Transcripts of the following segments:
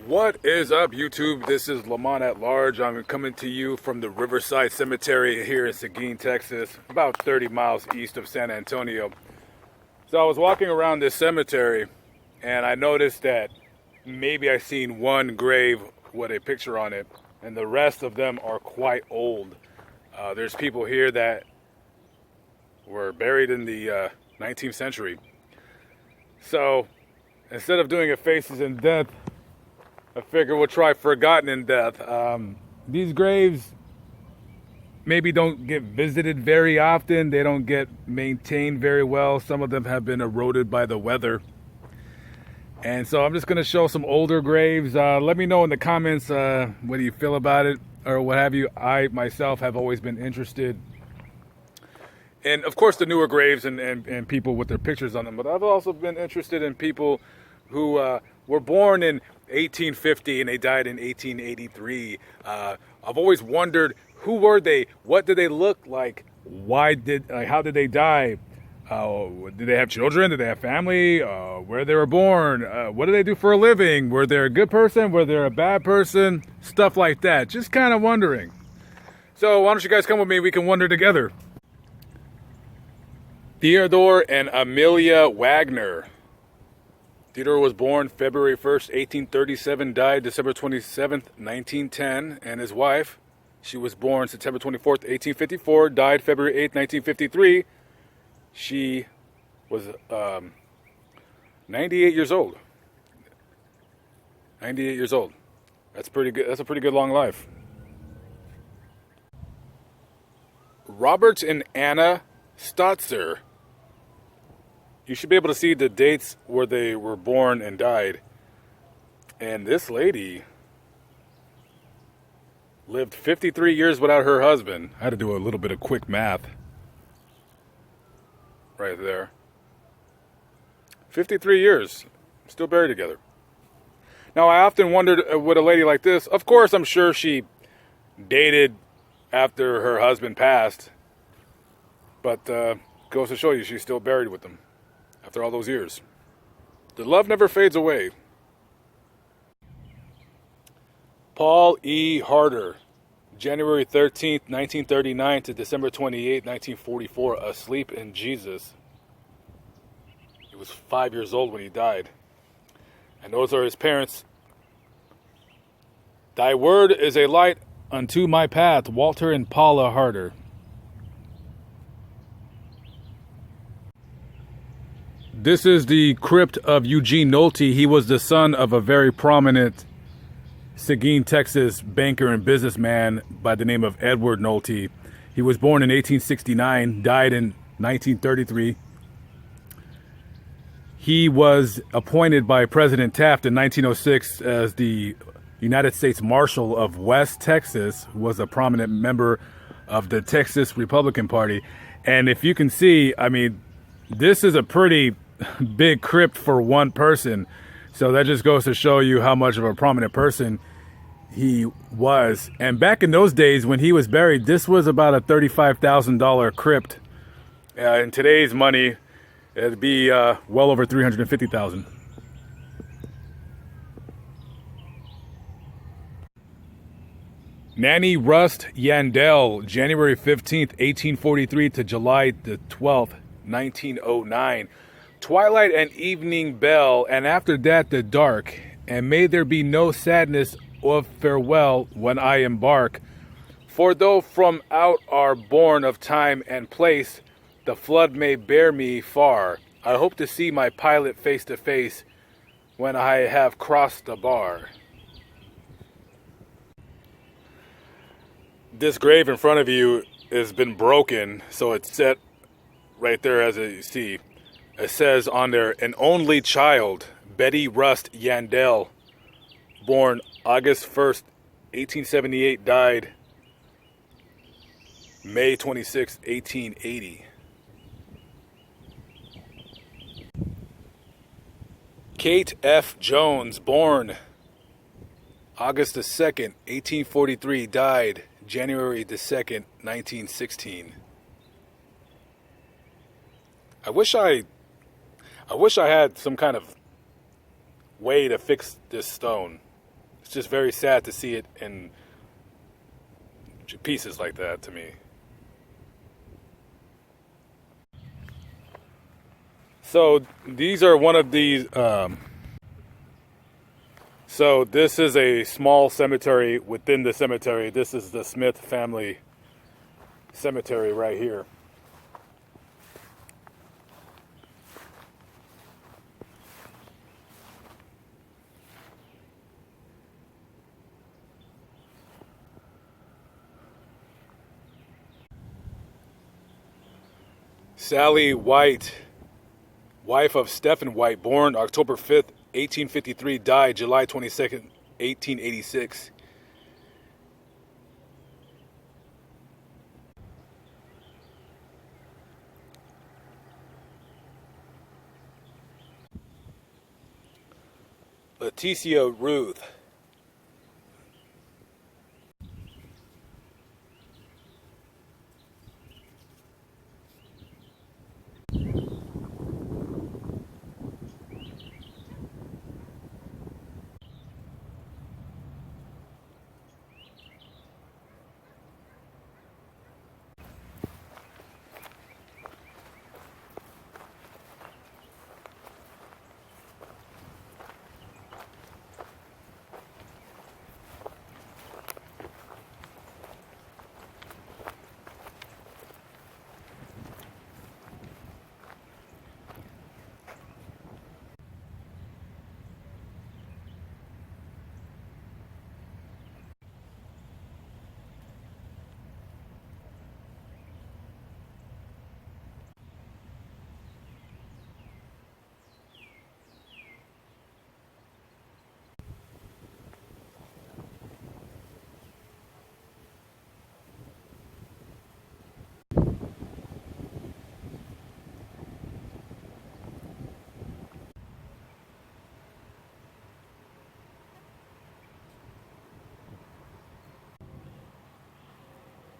What is up, YouTube? This is Lamont at Large. I'm coming to you from the Riverside Cemetery here in Seguin, Texas, about 30 miles east of San Antonio. So I was walking around this cemetery and I noticed that maybe I seen one grave with a picture on it, and the rest of them are quite old. There's people here that were buried in the 19th century. So instead of doing a Faces in Death, I figure we'll try Forgotten in Death. These graves maybe don't get visited very often. They don't get maintained very well. Some of them have been eroded by the weather. And so I'm just going to show some older graves. Let me know in the comments what do you feel about it or what have you. I myself have always been interested in, of course, the newer graves and people with their pictures on them. But I've also been interested in people who were born in 1850 and they died in 1883. I've always wondered, who were they? What did they look like? How did they die? Did they have children? Did they have family? Where they were born? What did they do for a living? Were they a good person? Were they a bad person? Stuff like that. Just kind of wondering. So why don't you guys come with me? We can wonder together. Theodore and Amelia Wagner. Theodore was born February 1st, 1837, died December 27th, 1910, and his wife, she was born September 24th, 1854, died February 8th, 1953. She was 98 years old. 98 years old. That's pretty good. That's a pretty good long life. Robert and Anna Stotzer. You should be able to see the dates where they were born and died. And this lady lived 53 years without her husband. I had to do a little bit of quick math right there. 53 years, still buried together. Now, I often wondered with a lady like this, of course, I'm sure she dated after her husband passed, but goes to show you she's still buried with them after all those years. The love never fades away. Paul E. Harder, January 13th, 1939 to December 28th, 1944, asleep in Jesus. He was 5 years old when he died. And those are his parents. Thy word is a light unto my path, Walter and Paula Harder. This is the crypt of Eugene Nolte. He was the son of a very prominent Seguin, Texas banker and businessman by the name of Edward Nolte. He was born in 1869, died in 1933. He was appointed by President Taft in 1906 as the United States Marshal of West Texas, was a prominent member of the Texas Republican Party. And if you can see, I mean, this is a pretty big crypt for one person. So that just goes to show you how much of a prominent person he was. And back in those days when he was buried, this was about a $35,000 crypt. In today's money, it'd be well over $350,000. Nanny Rust Yandell, January 15th, 1843 to July the 12th, 1909. Twilight and evening bell, and after that the dark, and may there be no sadness of farewell when I embark. For though from out are born of time and place, the flood may bear me far. I hope to see my pilot face to face when I have crossed the bar. This grave in front of you has been broken, so it's set right there as you see. It says on there, an only child, Betty Rust Yandell, born August 1st, 1878, died May 26, 1880. Kate F. Jones, born August the 2nd, 1843, died January the 2nd, 1916. I wish I had some kind of way to fix this stone. just very sad to see it in pieces like that to me. So these are one of these. So this is a small cemetery within the cemetery. This is the Smith family cemetery right here. Sally White, wife of Stephen White, born October 5th, 1853, died July 22nd, 1886. Leticia Ruth.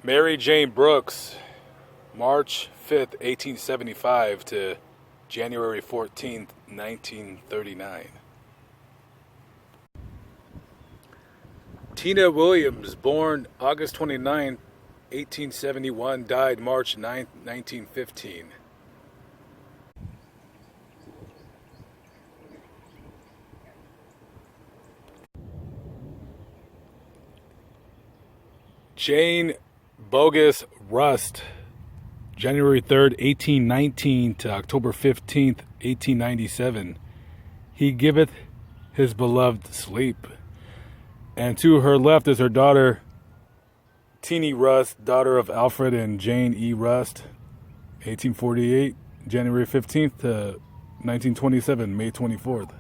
Mary Jane Brooks, March 5th, 1875 to January 14th, 1939. Tina Williams, born August 29th, 1871, died March 9th, 1915. Jane Bogus Rust, January 3rd, 1819 to October 15th, 1897. He giveth his beloved sleep. And to her left is her daughter, Teenie Rust, daughter of Alfred and Jane E. Rust, 1848, January 15th to 1927, May 24th.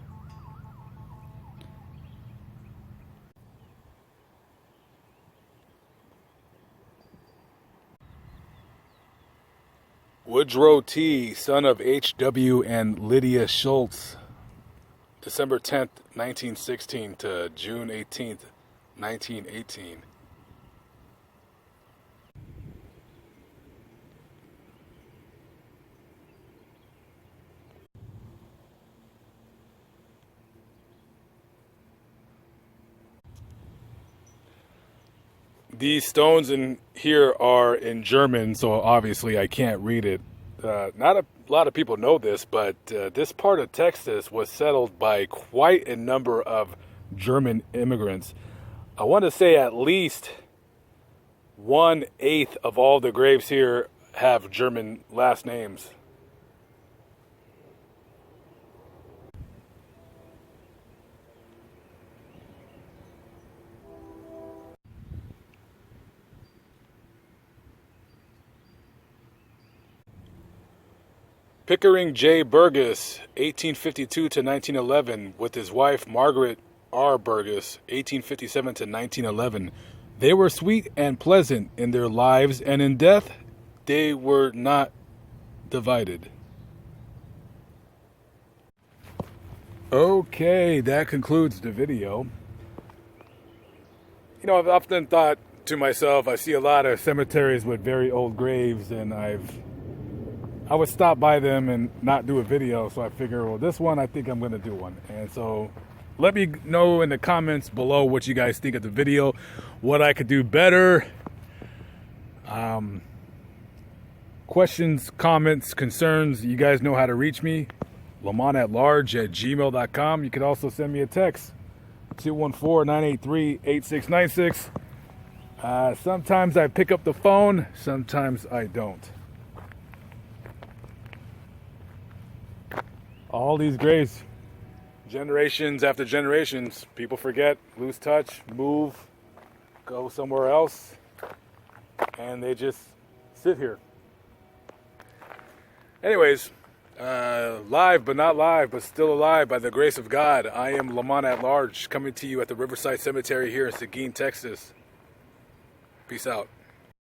Woodrow T., son of H.W. and Lydia Schultz, December 10th, 1916 to June 18th, 1918. These stones in here are in German, so obviously I can't read it. Not a lot of people know this, but this part of Texas was settled by quite a number of German immigrants. I want to say at least 1/8 of all the graves here have German last names. Pickering J. Burgess, 1852 to 1911, with his wife Margaret R. Burgess, 1857 to 1911. They were sweet and pleasant in their lives, and in death they were not divided. Okay, that concludes the video. You know, I've often thought to myself, I see a lot of cemeteries with very old graves, and I would stop by them and not do a video, so I figure, well, this one, I think I'm going to do one. And so let me know in the comments below what you guys think of the video, what I could do better. Questions, comments, concerns, you guys know how to reach me. LamontAtLarge@gmail.com. You can also send me a text, 214-983-8696. Sometimes I pick up the phone, sometimes I don't. All these graves, generations after generations, people forget, lose touch, move, go somewhere else, and they just sit here. Anyways, live but not live, but still alive by the grace of God. I am Lamont at Large, coming to you at the Riverside Cemetery here in Seguin, Texas. Peace out.